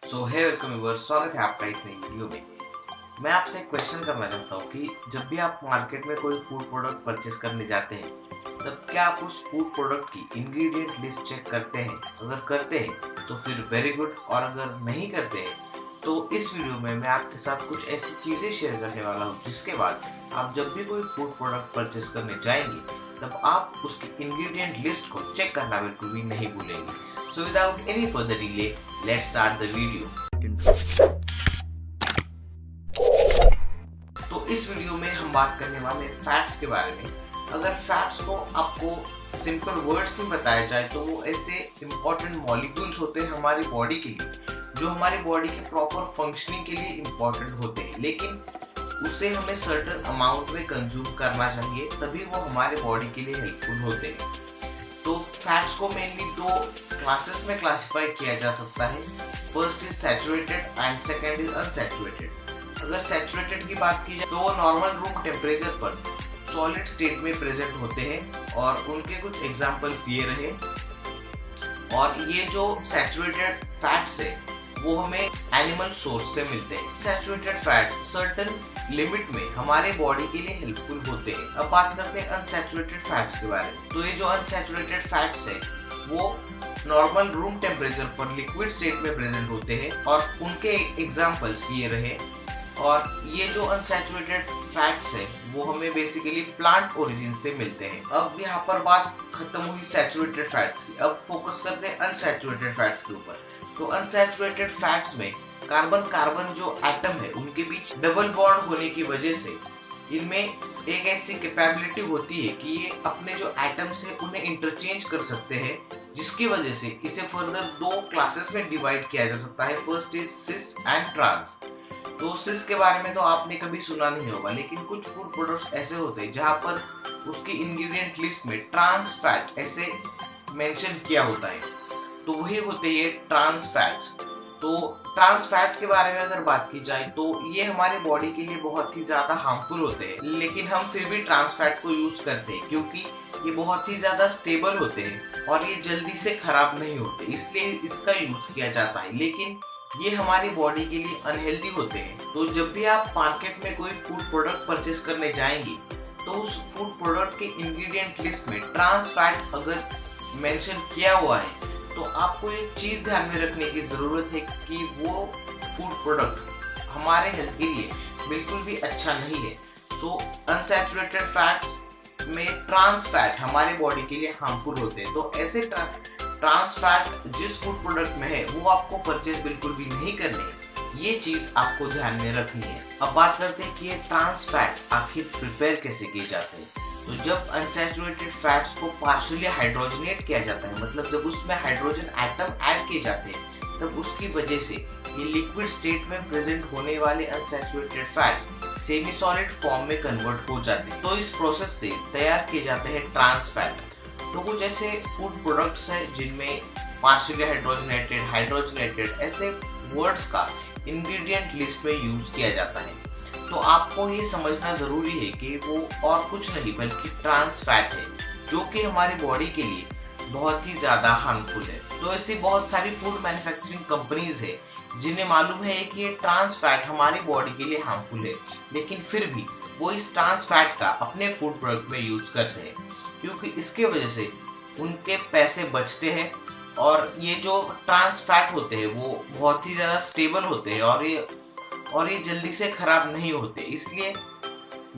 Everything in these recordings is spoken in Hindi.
सो हे वेलकम व्यूअर्स, स्वागत है आपका एक नई वीडियो में। मैं आपसे एक क्वेश्चन करना चाहता हूँ कि जब भी आप मार्केट में कोई फूड प्रोडक्ट परचेस करने जाते हैं, तब क्या आप उस फूड प्रोडक्ट की इंग्रेडिएंट लिस्ट चेक करते हैं? अगर करते हैं तो फिर वेरी गुड, और अगर नहीं करते हैं तो इस वीडियो में मैं आपके साथ कुछ ऐसी चीज़ें शेयर करने वाला हूँ जिसके बाद आप जब भी कोई फूड प्रोडक्ट परचेस करने जाएंगे तब आप उसकी इंग्रेडिएंट लिस्ट को चेक करना बिल्कुल भी नहीं भूलेंगे। So without any further delay, let's start the video. तो इस वीडियो में हम बात करने वाले हैं फैट्स के बारे में। अगर फैट्स को आपको सिंपल वर्ड्स में बताया जाए तो वो ऐसे इम्पोर्टेंट मॉलिक्यूल्स होते हैं हमारी बॉडी के लिए, जो हमारी बॉडी के प्रॉपर फंक्शनिंग के लिए इम्पोर्टेंट होते हैं, लेकिन उसे हमें सर्टेन अमाउंट में कंज्यूम करना चाहिए, तभी वो हमारे बॉडी के लिए हेल्पफुल होते हैं। तो फैट्स को मेनली दो क्लासेस में क्लासिफाई किया जा सकता है। First is saturated and second is unsaturated. अगर सैचुरेटेड की बात की जाए तो वो नॉर्मल रूम टेम्परेचर पर सॉलिड स्टेट में प्रेजेंट होते हैं, और उनके कुछ एग्जांपल्स ये रहे। और ये जो सैचुरेटेड फैट्स है वो हमें एनिमल सोर्स से मिलते हैं। सैचुरेटेड फैट्स सर्टेन लिमिट में हमारे बॉडी के लिए हेल्पफुल होते हैं। अब बात करते हैं अनसैचुरेटेड फैट्स के बारे में। तो ये जो अनसैचुरेटेड फैट्स है वो नॉर्मल रूम टेम्परेचर पर लिक्विड स्टेट में प्रेजेंट होते हैं, और उनके एग्जांपल्स ये रहे। और ये जो अनसैचुरेटेड फैट्स है वो हमें बेसिकली प्लांट ओरिजिन से मिलते हैं। अब यहाँ पर बात खत्म हुई सैचुरेटेड फैट्स की, अब फोकस करते हैं अनसैचुरेटेड फैट्स के ऊपर। तो अनसैचुरेटेड फैट्स में कार्बन कार्बन जो एटम है उनके बीच डबल बॉन्ड होने की वजह से इनमें एक ऐसी कैपेबिलिटी होती है कि ये अपने जो एटम्स है उन्हें इंटरचेंज कर सकते हैं, जिसकी वजह से इसे फर्दर दो क्लासेस में डिवाइड किया जा सकता है। फर्स्ट इज सिस एंड ट्रांस। तो सिस के बारे में तो आपने कभी सुना नहीं होगा, लेकिन कुछ फूड प्रोडक्ट्स ऐसे होते हैं जहाँ पर उसकी इंग्रेडिएंट लिस्ट में ट्रांस फैट ऐसे मेंशन किया होता है, तो वही होते हैं ट्रांस फैट्स। तो ट्रांस फैट के बारे में अगर बात की जाए तो ये हमारे बॉडी के लिए बहुत ही ज्यादा हार्मफुल होते हैं, लेकिन हम फिर भी ट्रांस फैट को यूज करते हैं क्योंकि ये बहुत ही ज्यादा स्टेबल होते हैं और ये जल्दी से खराब नहीं होते, इसलिए इसका यूज किया जाता है। लेकिन ये हमारी बॉडी के लिए अनहेल्दी होते हैं। तो जब भी आप मार्केट में कोई फूड प्रोडक्ट परचेस करने जाएंगे तो उस फूड प्रोडक्ट के इंग्रेडिएंट लिस्ट में ट्रांस फैट अगर मेंशन किया हुआ है तो आपको एक चीज ध्यान में रखने की जरूरत है कि वो फूड प्रोडक्ट हमारे हेल्थ के लिए बिल्कुल भी अच्छा नहीं है। तो अनसैचुरेटेड फैट्स में ट्रांस फैट हमारे बॉडी के लिए हार्मफुल होते हैं। तो ऐसे ट्रांस फैट जिस फूड प्रोडक्ट में है वो आपको परचेज बिल्कुल भी नहीं करने, ये चीज आपको ध्यान में रखनी है। अब बात करते हैं कि ये ट्रांस फैट आखिर प्रिपेयर कैसे किए जाते हैं। तो जब अनसैचुरेटेड फैट्स को पार्शियली हाइड्रोजनेट किया जाता है, मतलब जब उसमें हाइड्रोजन एटम ऐड किए जाते हैं, तब उसकी वजह से ये लिक्विड स्टेट में प्रेजेंट होने वाले unsaturated fats semi solid form में कन्वर्ट हो जाते हैं। तो इस प्रोसेस से तैयार किए जाते हैं ट्रांस फैट। तो कुछ ऐसे फूड प्रोडक्ट्स हैं जिनमें पार्शियली हाइड्रोजनेटेड ऐसे वर्ड्स का इंग्रेडिएंट लिस्ट में यूज किया जाता है। तो आपको ये समझना जरूरी है कि वो और कुछ नहीं बल्कि ट्रांस फैट है, जो कि हमारी बॉडी के लिए बहुत ही ज्यादा हार्मफुल है। तो ऐसी बहुत सारी फूड मैन्युफैक्चरिंग कंपनीज है जिन्हें मालूम है कि ये ट्रांस फैट हमारी बॉडी के लिए हार्मफुल है, लेकिन फिर भी वो इस ट्रांस फैट का अपने फूड प्रोडक्ट में यूज करते हैं, क्योंकि इसके वजह से उनके पैसे बचते हैं। और ये जो ट्रांस फैट होते हैं वो बहुत ही ज्यादा स्टेबल होते हैं और ये जल्दी से खराब नहीं होते, इसलिए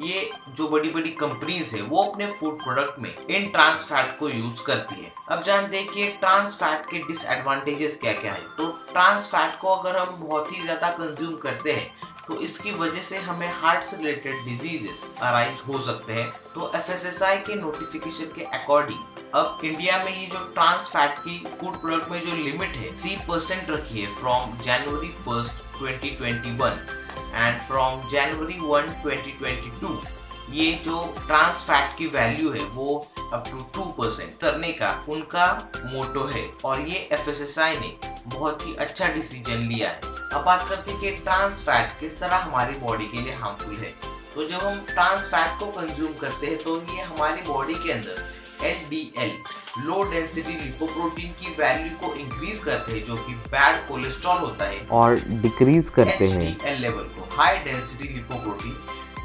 ये जो बड़ी बड़ी कंपनीज है वो अपने फूड प्रोडक्ट में इन ट्रांस फैट को यूज करती है। अब जानते हैं कि ट्रांस फैट के डिसएडवांटेजेस क्या क्या है। तो ट्रांस फैट को अगर हम बहुत ही ज्यादा कंज्यूम करते हैं तो इसकी वजह से हमें हार्ट से रिलेटेड डिजीजेस अराइज हो सकते हैं। तो FSSAI के नोटिफिकेशन के अकॉर्डिंग अब इंडिया में ये जो ट्रांस फैट की फूड प्रोडक्ट में जो लिमिट है 3% रखी है from January 1, 2021 and from January 1, 2022 ये जो ट्रांस फैट की वैल्यू है वो अप टू 2% करने का उनका मोटो है, और ये FSSAI ने बहुत ही अच्छा डिसीजन लिया है। अब बात करते हैं कि ट्रांस फैट किस तरह हमारी बॉडी के लिए हार्मफुल है। तो जब हम ट्रांस फैट को कंज्यूम करते हैं तो ये हमारी बॉडी के अंदर LDL लो डेंसिटी लिपोप्रोटीन की वैल्यू को इंक्रीज करते हैं, जो कि बैड कोलेस्ट्रॉल होता है, और डिक्रीज करते हैं HDL लेवल को, हाई डेंसिटी लिपोप्रोटीन,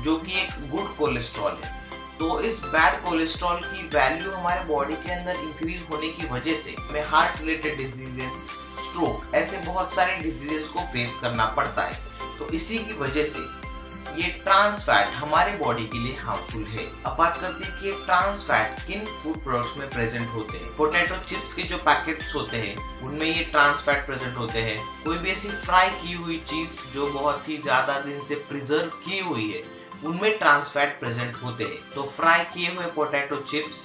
जो कि एक गुड कोलेस्ट्रॉल है। तो इस बैड कोलेस्ट्रॉल की वैल्यू हमारे बॉडी के अंदर इंक्रीज होने की वजह से हमें हार्ट रिलेटेड डिजीजेस, स्ट्रोक, ऐसे बहुत सारे डिजीजेस को फेस करना पड़ता है। तो इसी की वजह से ये ट्रांस फैट हमारे बॉडी के लिए हार्मफुल है। अब बात करते हैं कि ये ट्रांस फैट किन फूड प्रोडक्ट्स में प्रेजेंट होते हैं। पोटैटो चिप्स के जो पैकेट्स होते हैं उनमें ये ट्रांस फैट प्रेजेंट होते हैं। कोई भी ऐसी फ्राई की हुई चीज जो बहुत ही ज्यादा दिन से प्रिजर्व की हुई है उनमें ट्रांस फैट प्रेजेंट होते हैं। तो फ्राई किए हुए पोटैटो चिप्स,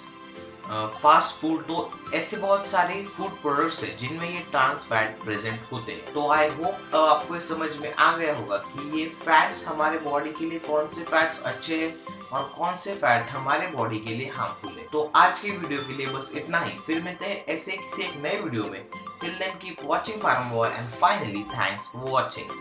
फास्ट फूड, तो ऐसे बहुत सारे फूड प्रोडक्ट्स हैं जिनमें ये ट्रांस फैट प्रेजेंट होते हैं। तो आई होप आपको ये समझ में आ गया होगा कि ये फैट्स हमारे बॉडी के लिए कौन से फैट्स अच्छे हैं और कौन से फैट हमारे बॉडी के लिए हार्मफुल है। तो आज की वीडियो के लिए बस इतना ही। फिर मिलते हैं ऐसे किसी एक नए वीडियो में। Till then keep watching for more and finally thanks for watching.